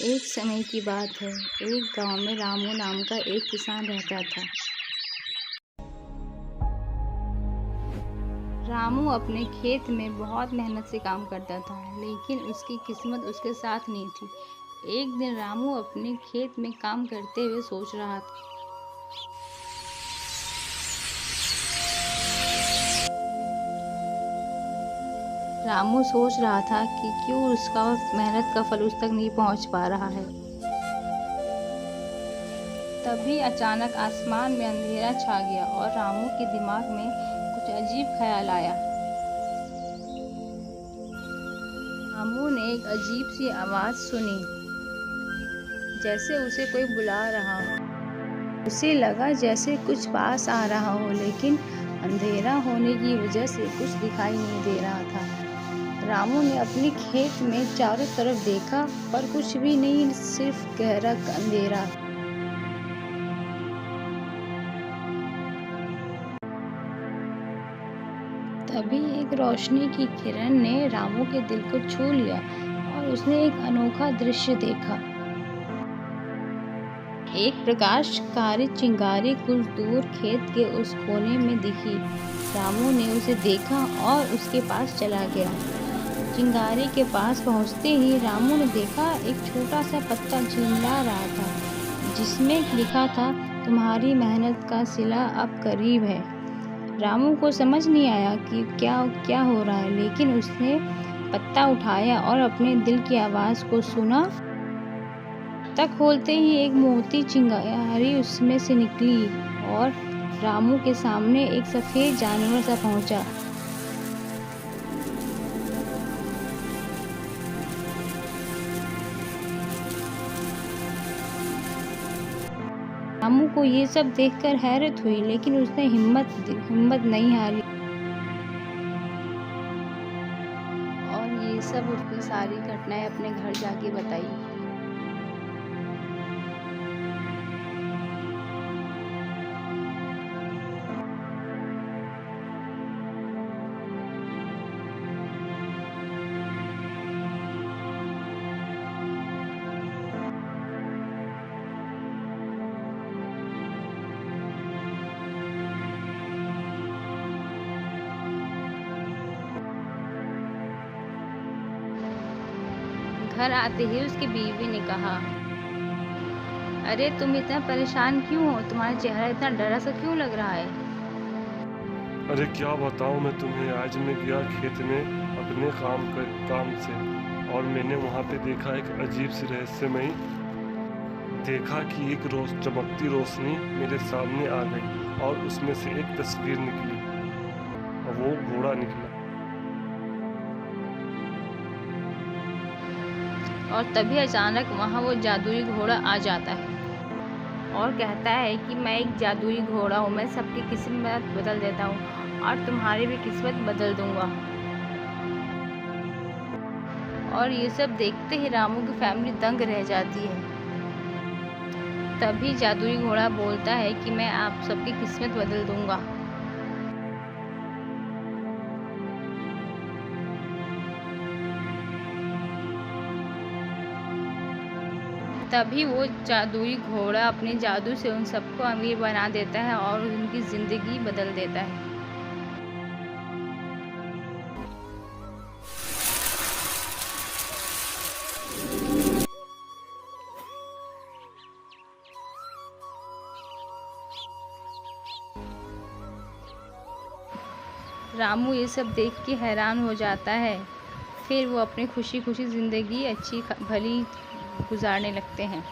एक समय की बात है। एक गांव में रामू नाम का एक किसान रहता था। रामू अपने खेत में बहुत मेहनत से काम करता था, लेकिन उसकी किस्मत उसके साथ नहीं थी। एक दिन रामू अपने खेत में काम करते हुए सोच रहा था। रामू सोच रहा था कि क्यों उसका मेहनत का फल उस तक नहीं पहुंच पा रहा है। तभी अचानक आसमान में अंधेरा छा गया और रामू के दिमाग में कुछ अजीब ख्याल आया। रामू ने एक अजीब सी आवाज़ सुनी, जैसे उसे कोई बुला रहा हो। उसे लगा जैसे कुछ पास आ रहा हो, लेकिन अंधेरा होने की वजह से कुछ दिखाई नहीं दे रहा था। रामू ने अपने खेत में चारों तरफ देखा, पर कुछ भी नहीं, सिर्फ गहरा अंधेरा। तभी एक रोशनी की किरण ने रामू के दिल को छू लिया और उसने एक अनोखा दृश्य देखा। एक प्रकाशकारी चिंगारी कुछ दूर खेत के उस कोने में दिखी। रामू ने उसे देखा और उसके पास चला गया। चिंगारी के पास पहुंचते ही रामू ने देखा एक छोटा सा पत्ता झिलमिला रहा था, जिसमें लिखा था, तुम्हारी मेहनत का सिला अब करीब है। रामू को समझ नहीं आया कि क्या हो रहा है, लेकिन उसने पत्ता उठाया और अपने दिल की आवाज़ को सुना। तक खोलते ही एक मोटी चिंगारी उसमें से निकली और रामू के सामने एक सफ़ेद जानवर सा पहुंचा। रामू को ये सब देखकर हैरत हुई, लेकिन उसने हिम्मत नहीं हारी और ये सब उसने सारी घटनाएं अपने घर जाके बताई। घर आते ही उसकी बीवी ने कहा, अरे तुम इतना परेशान क्यों हो? तुम्हारा चेहरा इतना डरा सा क्यों लग रहा है? अरे क्या बताऊं मैं तुम्हें। आज मैं गया खेत में अपने काम से, और मैंने वहां पे देखा एक अजीब सी रहस्यमयी। देखा कि एक चमकती रोशनी मेरे सामने आ गई और उसमें से एक तस्वीर निकली और वो घोड़ा निकला। और तभी अचानक वहाँ वो जादुई घोड़ा आ जाता है और कहता है कि मैं एक जादुई घोड़ा हूँ, मैं सबकी किस्मत बदल देता हूँ और तुम्हारी भी किस्मत बदल दूंगा। और ये सब देखते ही रामू की फैमिली दंग रह जाती है। तभी जादुई घोड़ा बोलता है कि मैं आप सबकी किस्मत बदल दूंगा। तभी वो जादुई घोड़ा अपने जादू से उन सबको अमीर बना देता है और उनकी ज़िंदगी बदल देता है। रामू ये सब देख के हैरान हो जाता है। फिर वो अपनी खुशी खुशी ज़िंदगी अच्छी भली गुजारने लगते हैं।